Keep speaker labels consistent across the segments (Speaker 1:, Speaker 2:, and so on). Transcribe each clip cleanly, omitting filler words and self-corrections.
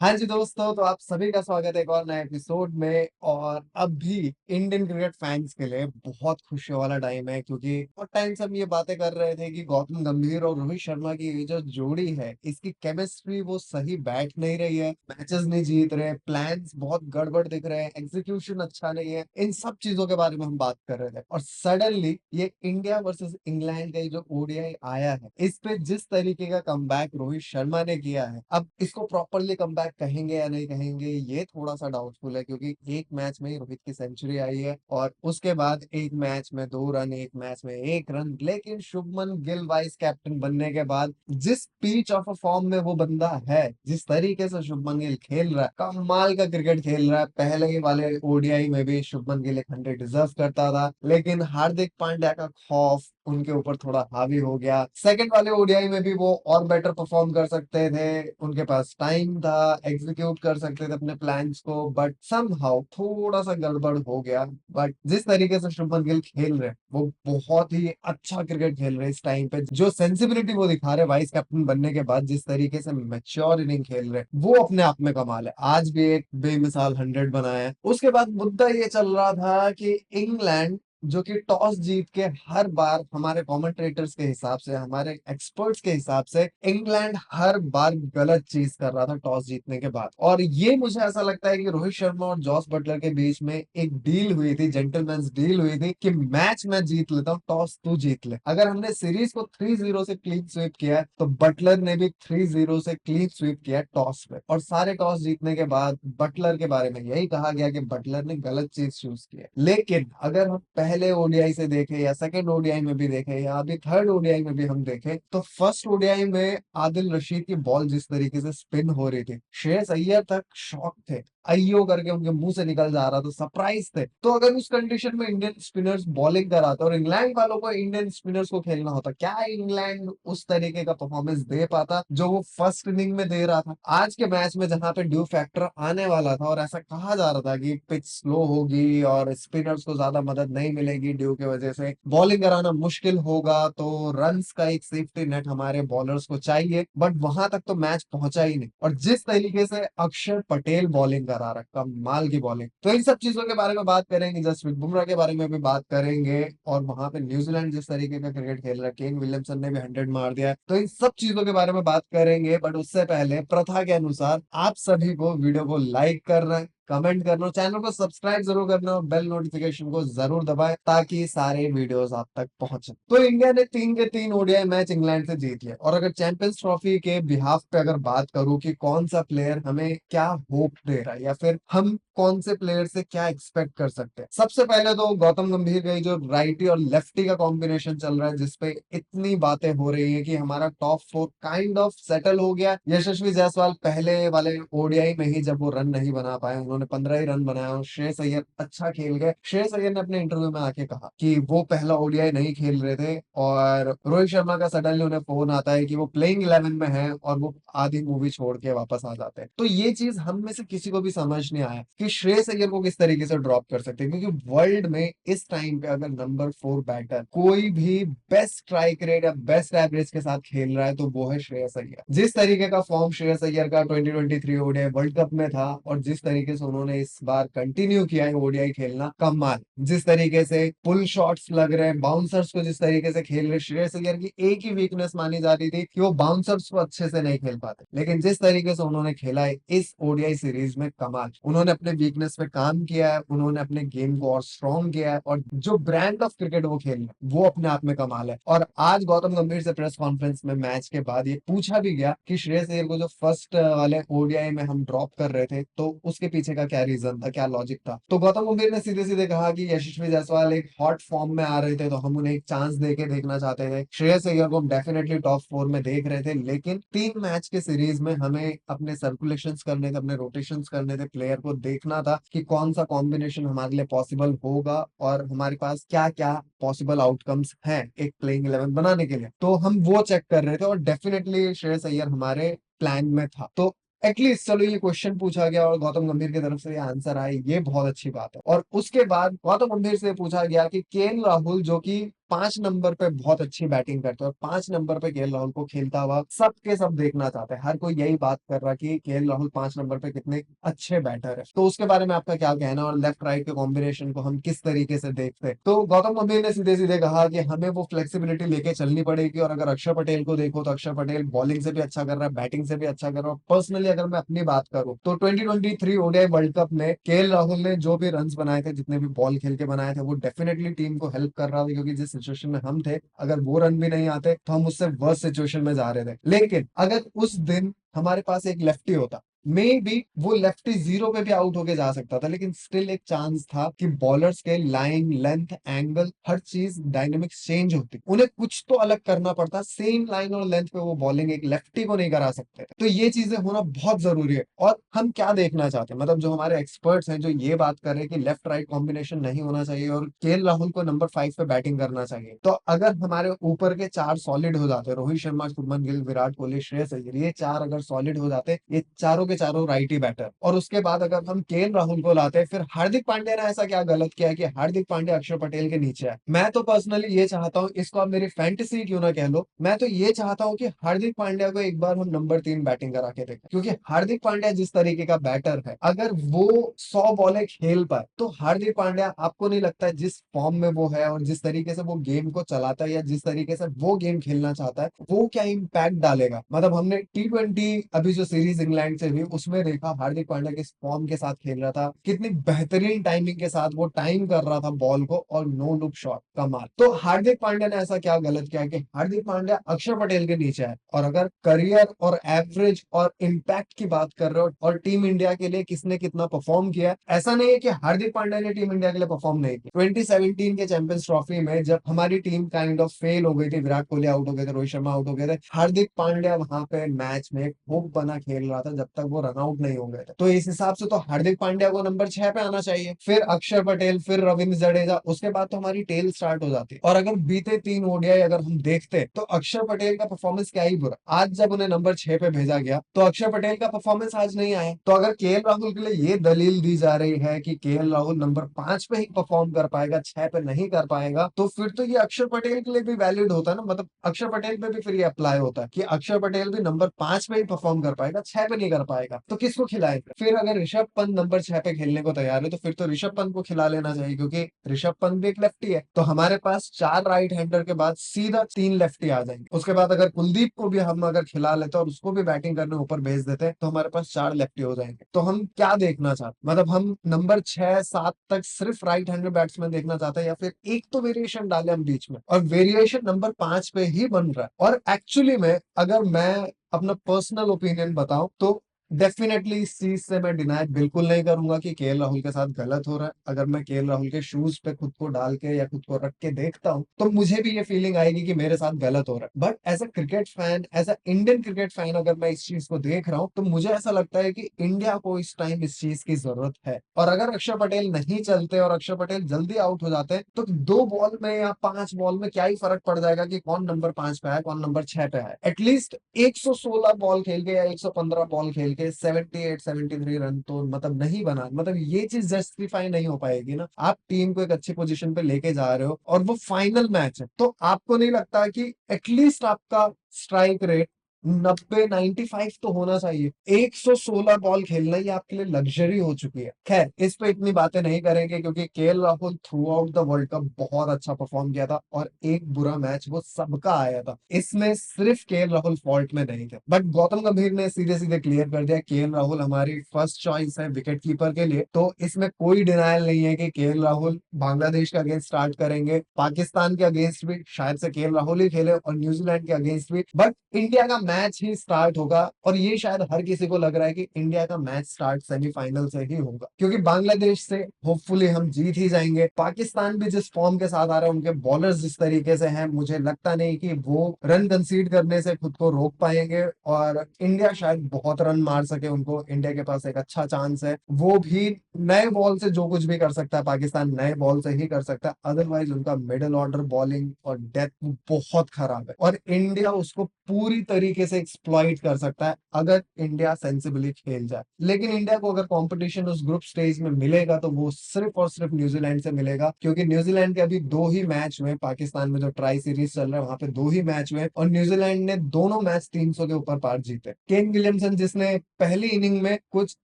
Speaker 1: हाँ जी दोस्तों, तो आप सभी का स्वागत है एक और नए एपिसोड में। और अब भी इंडियन क्रिकेट फैंस के लिए बहुत खुशी वाला टाइम है, क्योंकि बहुत टाइम से हम ये बातें कर रहे थे कि गौतम गंभीर और रोहित शर्मा की ये जो जोड़ी है, इसकी केमिस्ट्री वो सही बैठ नहीं रही है, मैचेस नहीं जीत रहे, प्लान्स बहुत गड़बड़ दिख रहे हैं, एग्जीक्यूशन अच्छा नहीं है। इन सब चीजों के बारे में हम बात कर रहे थे और सडनली ये इंडिया वर्सेस इंग्लैंड का ये जो ओडीआई आया है, इस पे जिस तरीके का कमबैक रोहित शर्मा ने किया है, अब इसको प्रॉपरली कमबैक कहेंगे या नहीं कहेंगे ये थोड़ा सा डाउटफुल है, क्योंकि एक मैच में ही रोहित की सेंचुरी आई है और उसके बाद एक मैच में 2 रन, एक मैच में 1 रन। लेकिन शुभमन गिल वाइस कैप्टन बनने के बाद जिस पीच ऑफ अ फॉर्म में वो बंदा है, जिस तरीके से शुभमन गिल खेल रहा है, कमाल का क्रिकेट खेल रहा है। पहले ही वाले ओडीआई में भी शुभमन गिल 100 डिजर्व करता था, लेकिन हार्दिक पांड्या का खौफ उनके ऊपर थोड़ा हावी हो गया। सेकंड वाले ओडीआई में भी वो और बेटर परफॉर्म कर सकते थे, उनके पास टाइम था, एग्जीक्यूट कर सकते थे अपने प्लान्स को, बट समहाउ थोड़ा सा गड़बड़ हो गया। बट जिस तरीके से शुभमन गिल खेल रहे हैं, वो बहुत ही अच्छा क्रिकेट खेल रहे हैं इस टाइम पे। जो सेंसिबिलिटी वो दिखा रहे वाइस कैप्टन बनने के बाद, जिस तरीके से मैच्योर इनिंग खेल रहे हैं, वो अपने आप में कमाल है। आज भी एक बेमिसाल 100 बनाया है। उसके बाद मुद्दा ये चल रहा था कि इंग्लैंड जो कि टॉस जीत के हर बार, हमारे कमेंटेटर्स के हिसाब से, हमारे एक्सपर्ट्स के हिसाब से, इंग्लैंड हर बार गलत चीज कर रहा था टॉस जीतने के बाद। और ये मुझे ऐसा लगता है कि रोहित शर्मा और जॉस बटलर के बीच में एक डील हुई थी, जेंटलमैन्स डील हुई थी कि मैच मैं जीत लेता हूँ, टॉस तू जीत ले। अगर हमने सीरीज को 3-0 से क्लीन स्वीप किया है, तो बटलर ने भी 3-0 से क्लीन स्वीप किया टॉस पे। और सारे टॉस जीतने के बाद बटलर के बारे में यही कहा गया कि बटलर ने गलत चीज चूज की है। लेकिन अगर हम पहले ओडीआई से देखें या सेकंड ओडीआई में भी देखें या अभी थर्ड ओडीआई में भी हम देखें, तो फर्स्ट ओडीआई में आदिल रशीद की बॉल जिस तरीके से स्पिन हो रही थी, श्रेयस अय्यर तक शॉक थे, अयो करके उनके मुंह से निकल जा रहा था, सरप्राइज थे। तो अगर उस कंडीशन में इंडियन स्पिनर्स बॉलिंग कराते और इंग्लैंड वालों को इंडियन स्पिनर्स को खेलना होता, क्या इंग्लैंड उस तरीके का परफॉर्मेंस दे पाता जो वो फर्स्ट इनिंग में दे रहा था? आज के मैच में जहां पे ड्यू फैक्टर आने वाला था और ऐसा कहा जा रहा था कि पिच स्लो होगी और स्पिनर्स को ज्यादा मदद नहीं मिलेगी ड्यू की वजह से, बॉलिंग कराना मुश्किल होगा, तो रन्स का एक सेफ्टी नेट हमारे बॉलर्स को चाहिए, बट वहां तक तो मैच पहुंचा ही नहीं। और जिस तरीके से अक्षर पटेल बॉलिंग करा रहा, कमाल की बॉलिंग। तो इन सब चीजों के बारे में बात करेंगे, जसप्रीत बुमराह के बारे में भी बात करेंगे, और वहां पे न्यूजीलैंड जिस तरीके का क्रिकेट खेल रहा है, केन विलियमसन ने भी 100 मार दिया है, तो इन सब चीजों के बारे में बात करेंगे। बट उससे पहले प्रथा के अनुसार आप सभी को वीडियो को लाइक करना है, कमेंट करना, चैनल को सब्सक्राइब जरूर करना और बेल नोटिफिकेशन को जरूर दबाएं, ताकि सारे वीडियोस आप तक पहुंचे। तो इंडिया ने 3 के 3 ओडीआई मैच इंग्लैंड से जीत लिया। और अगर चैंपियंस ट्रॉफी के बिहाफ पे अगर बात करूं कि कौन सा प्लेयर हमें क्या होप दे रहा है, या फिर हम कौन से प्लेयर से क्या एक्सपेक्ट कर सकते हैं, सबसे पहले तो गौतम गंभीर का जो राइटी और लेफ्टी का कॉम्बिनेशन चल रहा है, जिसपे इतनी बातें हो रही है कि हमारा टॉप 4 काइंड ऑफ सेटल हो गया। यशस्वी जायसवाल पहले वाले ओडीआई में ही जब वो रन नहीं बना पाए, उन्होंने 15 ही रन बनाया और श्रेयस अय्यर अच्छा खेल गए। श्रेयस अय्यर ने अपने इंटरव्यू में आके कहा कि वो पहला ओडीआई नहीं खेल रहे थे, और रोहित शर्मा का सडनली उन्हें फोन आता है कि वो प्लेइंग 11 में है, और वो आधी मूवी छोड़ के वापस आ जाते हैं। तो ये चीज हम में से किसी को भी समझ नहीं आया कि श्रेयस अय्यर को किस तरीके से ड्रॉप कर सकते हैं, क्योंकि वर्ल्ड में इस टाइम पे अगर नंबर 4 बैटर कोई भी बेस्ट स्ट्राइक रेट या बेस्ट एवरेज के साथ खेल रहा है, तो वो है श्रेयस अय्यर। जिस तरीके का फॉर्म श्रेयस अय्यर का 2023 ओडीआई वर्ल्ड कप में था, और जिस तरीके से उन्होंने इस बार कंटिन्यू किया है ओडीआई खेलना, कमाल। जिस तरीके से पुल शॉट्स लग रहे हैं, बाउंसर्स को जिस तरीके से खेल रहे, श्रेयस अय्यर की एक ही वीकनेस मानी जा रही थी कि वो बाउंसर्स को अच्छे से नहीं खेल पाते, लेकिन जिस तरीके से उन्होंने खेला है इस ओडीआई सीरीज में, कमाल। उन्होंने अपने वीकनेस पे काम किया है, उन्होंने अपने गेम को और स्ट्रॉन्ग किया है, और जो ब्रांड ऑफ क्रिकेट वो खेल रहे हैं वो अपने आप में कमाल है। और आज गौतम गंभीर से प्रेस कॉन्फ्रेंस में मैच के बाद ये पूछा भी गया कि श्रेयस अय्यर को जो फर्स्ट वाले ओडीआई में हम ड्रॉप कर रहे थे, तो उसके पीछे का क्या रीजन था, क्या लॉजिक था? तो गौतम गंभीर ने सीधे सीधे कहा कि यशस्वी जायसवाल एक हॉट फॉर्म में आ रहे थे, तो हम उन्हें एक चांस देके देखना चाहते थे। श्रेयस अय्यर को हम डेफिनेटली टॉप 4 में देख रहे थे, लेकिन 3 मैच के सीरीज में हमें अपने सर्कुलेशन करने थे, अपने रोटेशन करने थे, प्लेयर को देखना था कि कौन सा कॉम्बिनेशन हमारे लिए पॉसिबल होगा, और हमारे पास क्या क्या पॉसिबल आउटकम्स हैं एक प्लेइंग 11 बनाने के लिए। तो हम वो चेक कर रहे थे, और डेफिनेटली श्रेयस अय्यर हमारे प्लान में था। तो एटलीस्ट चलो ये क्वेश्चन पूछा गया और गौतम गंभीर की तरफ से ये आंसर आए, ये बहुत अच्छी बात है। और उसके बाद गौतम गंभीर से पूछा गया कि केएल राहुल, जो कि 5 नंबर पे बहुत अच्छी बैटिंग करते हैं और 5 नंबर पे केएल राहुल को खेलता हुआ सब के सब देखना चाहते हैं। हर कोई यही बात कर रहा है कि केएल राहुल 5 नंबर पे कितने अच्छे बैटर है। तो उसके बारे में आपका क्या कहना है और लेफ्ट राइट के कॉम्बिनेशन को हम किस तरीके से देखते हैं? तो गौतम गंभीर ने सीधे सीधे कहा कि हमें वो फ्लेक्सिबिलिटी लेके चलनी पड़ेगी और अगर अक्षर पटेल को देखो तो अक्षर पटेल बॉलिंग से भी अच्छा कर रहा है, बैटिंग से भी अच्छा कर रहा है। पर्सनली अगर मैं अपनी बात करूं तो 2023 ओडीआई वर्ल्ड कप में केएल राहुल ने जो भी रन्स बनाए थे, जितने भी बॉल खेल के बनाए थे, वो डेफिनेटली टीम को हेल्प कर रहा था क्योंकि जिस सिचुएशन में हम थे, अगर वो रन भी नहीं आते तो हम उससे वर्स्ट सिचुएशन में जा रहे थे। लेकिन अगर उस दिन हमारे पास एक लेफ्टी होता, मे बी वो लेफ्टी जीरो पे भी आउट होके जा सकता था, लेकिन स्टिल एक चांस था कि बॉलर्स के लाइन, लेंथ, एंगल, हर चीज डायनेमिक्स चेंज होती, उन्हें कुछ तो अलग करना पड़ता। सेम लाइन और लेंथ पे वो बॉलिंग एक लेफ्टी को नहीं करा सकते। तो ये चीजें होना बहुत जरूरी है। और हम क्या देखना चाहते हैं, मतलब जो हमारे एक्सपर्ट्स हैं जो ये बात कर रहे हैं कि लेफ्ट राइट कॉम्बिनेशन नहीं होना चाहिए और केएल राहुल को नंबर 5 पे बैटिंग करना चाहिए, तो अगर हमारे ऊपर के चार सॉलिड हो जाते, रोहित शर्मा, शुभमन गिल, विराट कोहली, श्रेयस अय्यर, ये चार अगर सॉलिड हो जाते, ये चारों के चारों राइट ही बैटर, और उसके बाद अगर हम केएल राहुल को लाते, फिर हार्दिक पांड्या ने ऐसा क्या गलत किया कि हार्दिक पांड्या अक्षर पटेल के नीचे है? मैं तो पर्सनली ये चाहता हूँ, इसको आप मेरी फैंटेसी क्यों ना कह लो, मैं तो ये चाहता हूँ कि हार्दिक पांड्या को एक बार हम नंबर 3 बैटिंग करा के देखें, क्योंकि हार्दिक पांड्या जिस तरीके का बैटर है, अगर वो 100 बॉलें खेल पाए तो हार्दिक पांड्या, आपको नहीं लगता है जिस फॉर्म में वो है और जिस तरीके से वो गेम को चलाता है या जिस तरीके से वो गेम खेलना चाहता है, वो क्या इम्पैक्ट डालेगा? मतलब हमने T20 अभी जो सीरीज इंग्लैंड से हुई उसमें देखा, हार्दिक पांड्या किस फॉर्म के साथ खेल रहा था, कितनी बेहतरीन टाइमिंग के साथ वो टाइम कर रहा था बॉल को, और नो लुक शॉट, कमाल। तो हार्दिक पांड्या ने ऐसा क्या गलत किया कि हार्दिक पांड्या अक्षर पटेल के नीचे है? और अगर करियर और एवरेज और इम्पैक्ट की बात कर रहे हो और टीम इंडिया के लिए किसने कितना परफॉर्म किया, ऐसा नहीं है कि हार्दिक पांड्या ने टीम इंडिया के लिए परफॉर्म नहीं किया। 2017 के चैंपियंस ट्रॉफी में जब हमारी टीम काइंड ऑफ फेल हो गई थी, विराट कोहली आउट हो गए थे, रोहित शर्मा आउट हो गए थे, हार्दिक पांड्या वहां पे मैच में खूब बना खेल रहा था जब तक वो रन आउट नहीं हो गए थे। तो इस हिसाब से तो हार्दिक पांड्या को नंबर 6 पे आना चाहिए, फिर अक्षर पटेल, फिर रविंद्र जडेजा, उसके बाद तो हमारी टेल स्टार्ट हो जाती। और अगर बीते 3 ओडीआई अगर हम देखते तो अक्षर पटेल का परफॉर्मेंस क्या ही बुरा, आज जब उन्हें नंबर 6 पे भेजा गया तो अक्षर पटेल का परफॉर्मेंस आज नहीं आया। तो अगर केएल राहुल के लिए ये दलील दी जा रही है कि केएल राहुल नंबर 5 पे ही परफॉर्म कर पाएगा, 6 पे नहीं कर पाएगा, तो फिर तो ये अक्षर पटेल के लिए भी वैलिड होता है ना, मतलब अक्षर पटेल पे भी फिर ये अप्लाई होता है कि अक्षर पटेल भी नंबर 5 पे ही परफॉर्म कर पाएगा, 6 पे नहीं कर पाएगा, तो किसको खिलाएगा? फिर अगर ऋषभ पंत नंबर 6 पे खेलने को तैयार है तो फिर तो ऋषभ पंत को खिला लेना चाहिए, क्योंकि ऋषभ पंत भी एक लेफ्टी है। तो हमारे पास 4 राइट हैंडर के बाद सीधा 3 लेफ्टी आ जाएंगे। उसके बाद अगर कुलदीप को भी हम अगर खिला लेते और उसको भी बैटिंग करने ऊपर भेज देते तो हमारे पास 4 लेफ्टी हो जाएंगे। तो हम क्या देखना चाहते, मतलब हम नंबर 6-7 तक सिर्फ राइट हैंडेड बैट्समैन देखना चाहते हैं, या फिर एक तो वेरिएशन डाले हम बीच में, और वेरिएशन नंबर 5 पे ही बन रहा है। और एक्चुअली में अगर मैं अपना पर्सनल ओपिनियन बताऊं तो डेफिनेटली इस चीज से मैं डिनाई बिल्कुल नहीं करूंगा कि केएल राहुल के साथ गलत हो रहा है। अगर मैं केएल राहुल के शूज पे खुद को डाल के या खुद को रख के देखता हूं तो मुझे भी ये फीलिंग आएगी कि मेरे साथ गलत हो रहा है। But as a cricket fan, as an Indian cricket fan, अगर मैं इस चीज को देख रहा हूँ तो मुझे ऐसा लगता है कि इंडिया को इस टाइम इस चीज की जरूरत है। और अगर अक्षर पटेल नहीं चलते और अक्षर पटेल जल्दी आउट हो जाते हैं तो 2 बॉल में या 5 बॉल में क्या ही फर्क पड़ जाएगा कि कौन नंबर 5 पे है, कौन नंबर 6 पे है। एटलीस्ट 116 बॉल खेल के या 115 बॉल खेल के 78-73 रन तो मतलब नहीं बना, मतलब ये चीज जस्टिफाई नहीं हो पाएगी ना। आप टीम को एक अच्छी पोजीशन पे लेके जा रहे हो और वो फाइनल मैच है, तो आपको नहीं लगता कि एटलीस्ट आपका स्ट्राइक रेट 90-95 तो होना चाहिए? 116 बॉल खेलना ही आपके लिए लग्जरी हो चुकी है। खैर, इस पे इतनी बातें नहीं करेंगे क्योंकि KL Rahul through out the world cup बहुत अच्छा परफॉर्म किया था और एक बुरा मैच वो सबका आया था, इसमें सिर्फ केएल राहुल फॉल्ट में नहीं थे। बट गौतम गंभीर ने सीधे सीधे क्लियर कर दिया केएल राहुल हमारी फर्स्ट चॉइस है विकेट कीपर के लिए। तो इसमें कोई डिनायल नहीं है कि केएल राहुल बांग्लादेश के अगेंस्ट स्टार्ट करेंगे, पाकिस्तान के अगेंस्ट भी शायद से केएल राहुल ही खेले और न्यूजीलैंड के अगेंस्ट भी, बट इंडिया का मैच ही स्टार्ट होगा। और ये शायद हर किसी को लग रहा है कि इंडिया का मैच स्टार्ट सेमीफाइनल से ही होगा, क्योंकि बांग्लादेश से होपफुली हम जीत ही जाएंगे। पाकिस्तान भी जिस फॉर्म के साथ आ रहा है, उनके बॉलर्स जिस तरीके से हैं, मुझे लगता नहीं कि वो रन कंसीड करने से खुद को रोक पाएंगे और इंडिया शायद बहुत रन मार सके उनको। इंडिया के पास एक अच्छा चांस है, वो भी नए बॉल से जो कुछ भी कर सकता है, पाकिस्तान नए बॉल से ही कर सकता है, अदरवाइज उनका मिडिल ऑर्डर बॉलिंग और डेथ बहुत खराब है और इंडिया उसको पूरी तरीके तरीके से एक्सप्लॉइट कर सकता है अगर इंडिया सेंसिबली खेल जाए। लेकिन इंडिया को अगर कंपटीशन उस ग्रुप स्टेज में मिलेगा तो वो सिर्फ और सिर्फ न्यूजीलैंड से मिलेगा, क्योंकि न्यूजीलैंड के अभी 2 ही मैच हुए, पाकिस्तान में जो ट्राई सीरीज चल रहा है वहां पे 2 ही मैच हुए और न्यूजीलैंड ने दोनों मैच 300 के ऊपर पार जीते। केन विलियमसन जिसने पहली इनिंग में कुछ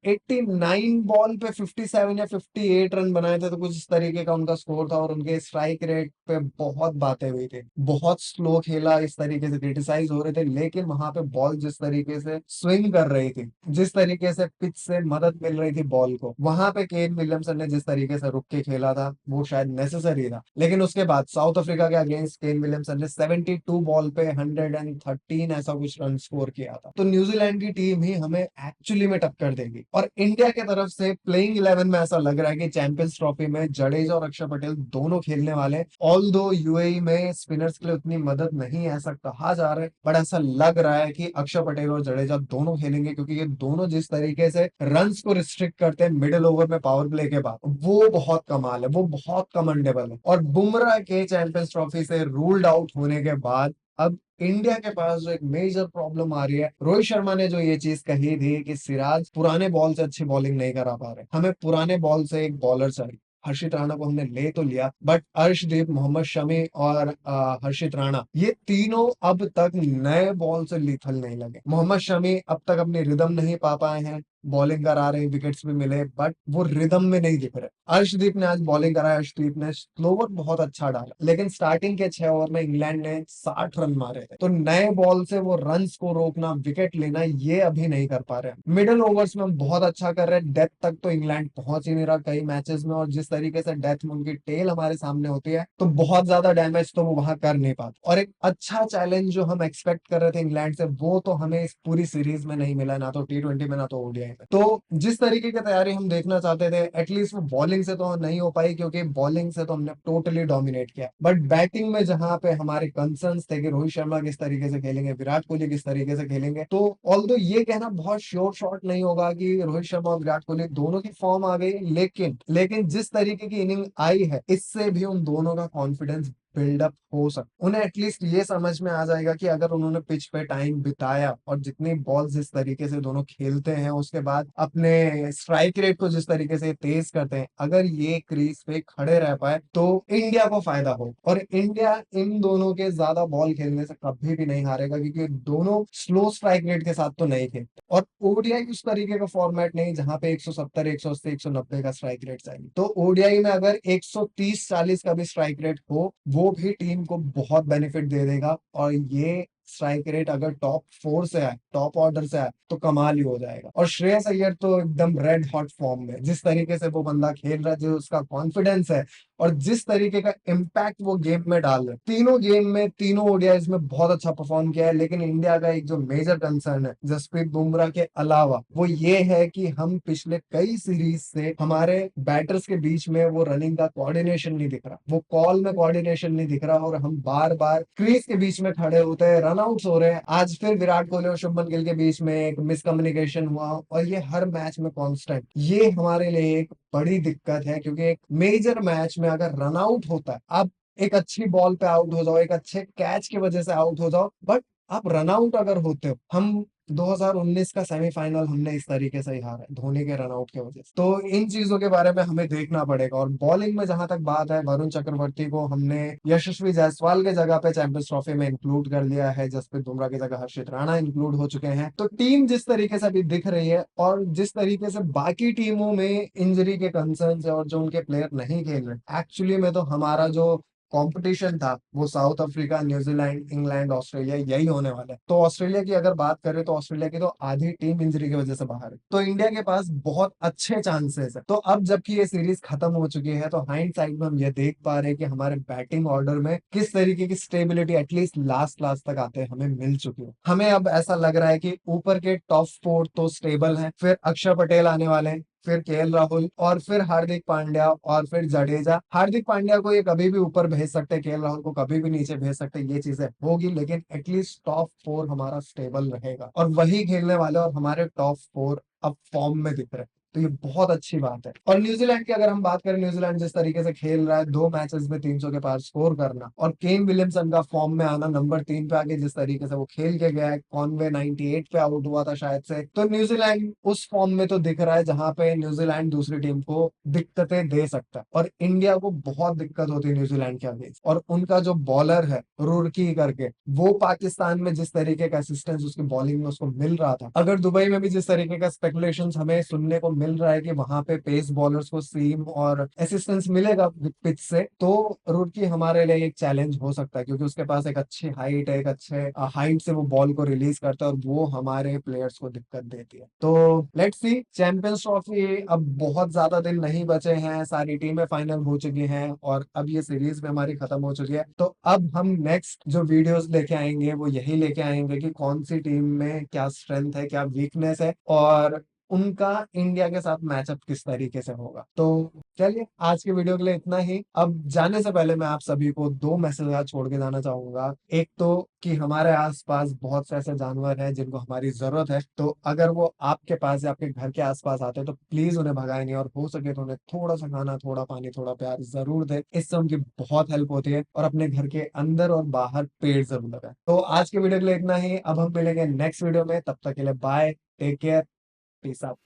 Speaker 1: 89 बॉल पे 57 या 58 रन बनाए थे, तो कुछ इस तरीके का उनका स्कोर था और उनके स्ट्राइक रेट पे बहुत बातें हुई थी, बहुत स्लो खेला इस तरीके से क्रिटिसाइज हो रहे थे। लेकिन वहां पे बॉल जिस तरीके से स्विंग कर रही थी, जिस तरीके से पिच से मदद मिल रही थी बॉल को, वहां पे केन विलियमसन ने जिस तरीके से रुक के खेला था वो शायद नेसेसरी था। लेकिन उसके बाद साउथ अफ्रीका के अगेंस्ट केन विलियमसन ने 72 बॉल पे 113 ऐसा कुछ रन स्कोर किया था। तो न्यूजीलैंड की टीम ही हमें एक्चुअली में टक्कर देगी। और इंडिया की तरफ से प्लेइंग 11 में ऐसा लग रहा है कि चैंपियंस ट्रॉफी में जडेजा और अक्षर पटेल दोनों खेलने वाले। ऑल दो यूएई में स्पिनर्स के लिए उतनी मदद नहीं ऐसा कहा जा रहा है, बट ऐसा लग रहा है कि अक्षर पटेल और जडेजा दोनों खेलेंगे, क्योंकि ये दोनों जिस तरीके से रन्स को रिस्ट्रिक्ट करते हैं मिडिल ओवर में पावर प्ले के बाद, वो बहुत कमाल है, वो बहुत कमेंडेबल है। और बुमराह के चैंपियंस ट्रॉफी से रूल्ड आउट होने के बाद अब इंडिया के पास जो एक मेजर प्रॉब्लम आ रही है, रोहित शर्मा ने जो ये चीज कही थी कि सिराज पुराने बॉल से अच्छी बॉलिंग नहीं करा पा रहे, हमें पुराने बॉल से एक बॉलर चाहिए। हर्षित राणा को हमने ले तो लिया, बट अर्शदीप, मोहम्मद शमी और हर्षित राणा, ये तीनों अब तक नए बॉल से लीथल नहीं लगे। मोहम्मद शमी अब तक अपनी रिदम नहीं पा पाए हैं, बॉलिंग करा रहे, विकेट्स भी मिले, बट वो रिदम में नहीं दिख रहे। अर्शदीप ने आज बॉलिंग कराया, अर्शदीप ने स्लोवर बहुत अच्छा डाला, लेकिन स्टार्टिंग के 6 ओवर में इंग्लैंड ने 60 रन मारे थे। तो नए बॉल से वो रन्स को रोकना, विकेट लेना, ये अभी नहीं कर पा रहे हैं। मिडिल ओवर्स में हम बहुत अच्छा कर रहे हैं, डेथ तक तो इंग्लैंड पहुंच ही नहीं रहा कई मैचेस में, और जिस तरीके से डेथ में उनकी टेल हमारे सामने होती है तो बहुत ज्यादा डैमेज तो वो वहां कर नहीं पाते। और एक अच्छा चैलेंज जो हम एक्सपेक्ट कर रहे थे इंग्लैंड से, वो तो हमें इस पूरी सीरीज में नहीं मिला, ना तो T20 में ना तो ओडीआई में। तो जिस तरीके की तैयारी हम देखना चाहते थे, एटलीस्ट वो बॉलिंग से तो नहीं हो पाई, क्योंकि बॉलिंग से तो हमने टोटली डोमिनेट किया, बट बैटिंग में जहां पे हमारे कंसर्न्स थे कि रोहित शर्मा किस तरीके से खेलेंगे, विराट कोहली किस तरीके से खेलेंगे, तो ऑल्दो ये कहना बहुत श्योर शॉट नहीं होगा कि रोहित शर्मा और विराट कोहली दोनों की फॉर्म आ गई, लेकिन जिस तरीके की इनिंग आई है, इससे भी उन दोनों का कॉन्फिडेंस बिल्डअप हो सकता, उन्हें एटलीस्ट ये समझ में आ जाएगा कि अगर उन्होंने पिच पे टाइम बिताया और जितनी बॉल जिस तरीके से दोनों खेलते हैं, उसके बाद अपने स्ट्राइक रेट को जिस तरीके से तेज करते हैं, अगर ये क्रीज पे खड़े रह पाए तो इंडिया को फायदा हो। और इंडिया इन दोनों के ज्यादा बॉल खेलने से कभी भी नहीं हारेगा, क्योंकि दोनों स्लो स्ट्राइक रेट के साथ तो नहीं खेलते, और ओडीआई उस तरीके का फॉर्मेट नहीं जहां पे 170, 180, 190 का स्ट्राइक रेट चाहिए। तो ओडीआई में अगर 130-40 का भी स्ट्राइक रेट हो, वो भी टीम को बहुत बेनिफिट दे देगा। और ये स्ट्राइक रेट अगर टॉप 4 से आए, टॉप ऑर्डर से आए, तो कमाल ही हो जाएगा। और श्रेयस अय्यर तो एकदम रेड हॉट फॉर्म में, जिस तरीके से वो बंदा खेल रहा है, जो उसका कॉन्फिडेंस है और जिस तरीके का इम्पैक्ट वो गेम में डाल रहे हैं, तीनों गेम में, तीनों ओडीआईज में बहुत अच्छा परफॉर्म किया है। लेकिन इंडिया का एक जो मेजर कंसर्न है जसप्रीत बुमराह के अलावा, वो ये है कि हम पिछले कई सीरीज से हमारे बैटर्स के बीच में वो रनिंग का कोऑर्डिनेशन नहीं दिख रहा, वो कॉल में कोऑर्डिनेशन नहीं दिख रहा, और हम बार बार क्रीज के बीच में खड़े होते हैं, रन आउट्स हो रहे हैं। आज फिर विराट कोहली और शुभमन गिल के बीच में एक मिसकम्युनिकेशन हुआ, और ये हर मैच में कांस्टेंट, ये हमारे लिए एक बड़ी दिक्कत है। क्योंकि एक मेजर मैच में अगर रन आउट होता है, आप एक अच्छी बॉल पे आउट हो जाओ, एक अच्छे कैच की वजह से आउट हो जाओ, बट आप रन आउट अगर होते हो, हम 2019 का सेमीफाइनल हमने इस तरीके से ही हारा है, धोनी के रनआउट की वजह से। तो इन चीजों के बारे में हमें देखना पड़ेगा। और बॉलिंग में जहां तक बात है, वरुण चक्रवर्ती को हमने यशस्वी जायसवाल के जगह पे चैंपियंस ट्रॉफी में इंक्लूड कर लिया है, जसप्रीत बुमराह की जगह हर्षित राणा इंक्लूड हो चुके हैं। तो टीम जिस तरीके से अभी दिख रही है, और जिस तरीके से बाकी टीमों में इंजरी के कंसर्न है और जो उनके प्लेयर नहीं खेल रहे, एक्चुअली में तो हमारा जो कंपटीशन था वो south Africa, New Zealand, England, Australia, यही होने वाला है। तो ऑस्ट्रेलिया की अगर बात करें तो ऑस्ट्रेलिया की तो आधी टीम इंजरी की वजह से बाहर है, तो इंडिया के पास बहुत अच्छे चांसेस है। तो अब जबकि ये सीरीज खत्म हो चुकी है, तो हाइंड साइड में हम ये देख पा रहे हैं कि हमारे बैटिंग ऑर्डर में किस तरीके की स्टेबिलिटी एटलीस्ट लास्ट तक आते हमें मिल चुकी है। हमें अब ऐसा लग रहा है कि ऊपर के टॉप 4 तो स्टेबल हैं, फिर अक्षर पटेल आने वाले हैं, फिर केएल राहुल, और फिर हार्दिक पांड्या, और फिर जडेजा। हार्दिक पांड्या को ये कभी भी ऊपर भेज सकते, केएल राहुल को कभी भी नीचे भेज सकते, ये चीजें होगी, लेकिन एटलीस्ट टॉप 4 हमारा स्टेबल रहेगा और वही खेलने वाले, और हमारे टॉप 4 अब फॉर्म में दिख रहे हैं। तो ये बहुत अच्छी बात है। और न्यूजीलैंड की अगर हम बात करें, न्यूजीलैंड जिस तरीके से खेल रहा है, 2 मैचेस में 300 के पार स्कोर करना, और केन विलियमसन का फॉर्म में आना, नंबर 3 पे आके जिस तरीके से वो खेल के गया है, कॉनवे 98 पे आउट हुआ था शायद से, तो न्यूजीलैंड उस फॉर्म में तो दिख रहा है जहां पे न्यूजीलैंड दूसरी टीम को दिक्कतें दे सकता है। और इंडिया को बहुत दिक्कत होती है न्यूजीलैंड के अगेंस्ट। और उनका जो बॉलर है रुड़की करके, वो पाकिस्तान में जिस तरीके का असिस्टेंस उसकी बॉलिंग में उसको मिल रहा था, अगर दुबई में भी जिस तरीके का स्पेकुलेशन हमें सुनने को मिल रहा है कि वहां पे पेस बॉलर्स को सीम और असिस्टेंस मिलेगा पिच से, तो रुड़की हमारे लिए एक चैलेंज हो सकता है, क्योंकि उसके पास एक अच्छी हाइट है, एक अच्छे हाइट से वो बॉल को रिलीज करता है, और वो हमारे प्लेयर्स को दिक्कत देती है। तो लेट्स सी, चैंपियंस ट्रॉफी अब बहुत ज्यादा दिन नहीं बचे हैं, सारी टीमें फाइनल हो चुकी हैं, और अब ये सीरीज में हमारी खत्म हो चुकी है। तो अब हम नेक्स्ट जो वीडियोस लेके आएंगे वो यही लेके आएंगे कि कौन सी टीम में क्या स्ट्रेंथ है, क्या वीकनेस है, और उनका इंडिया के साथ मैचअप किस तरीके से होगा। तो चलिए, आज के वीडियो के लिए इतना ही। अब जाने से पहले मैं आप सभी को 2 मैसेज आज छोड़ के जाना चाहूंगा। एक तो कि हमारे आसपास बहुत से ऐसे जानवर हैं जिनको हमारी जरूरत है, तो अगर वो आपके पास या आपके घर के आसपास आते हैं तो प्लीज उन्हें भगाएं नहीं, और हो सके तो उन्हें थोड़ा सा खाना, थोड़ा पानी, थोड़ा प्यार जरूर दें। इससे उनकी बहुत हेल्प होती है। और अपने घर के अंदर और बाहर पेड़ जरूर लगाएं। तो आज के वीडियो के लिए इतना ही। अब हम मिलेंगे नेक्स्ट वीडियो में, तब तक के लिए bye, take care, peace out.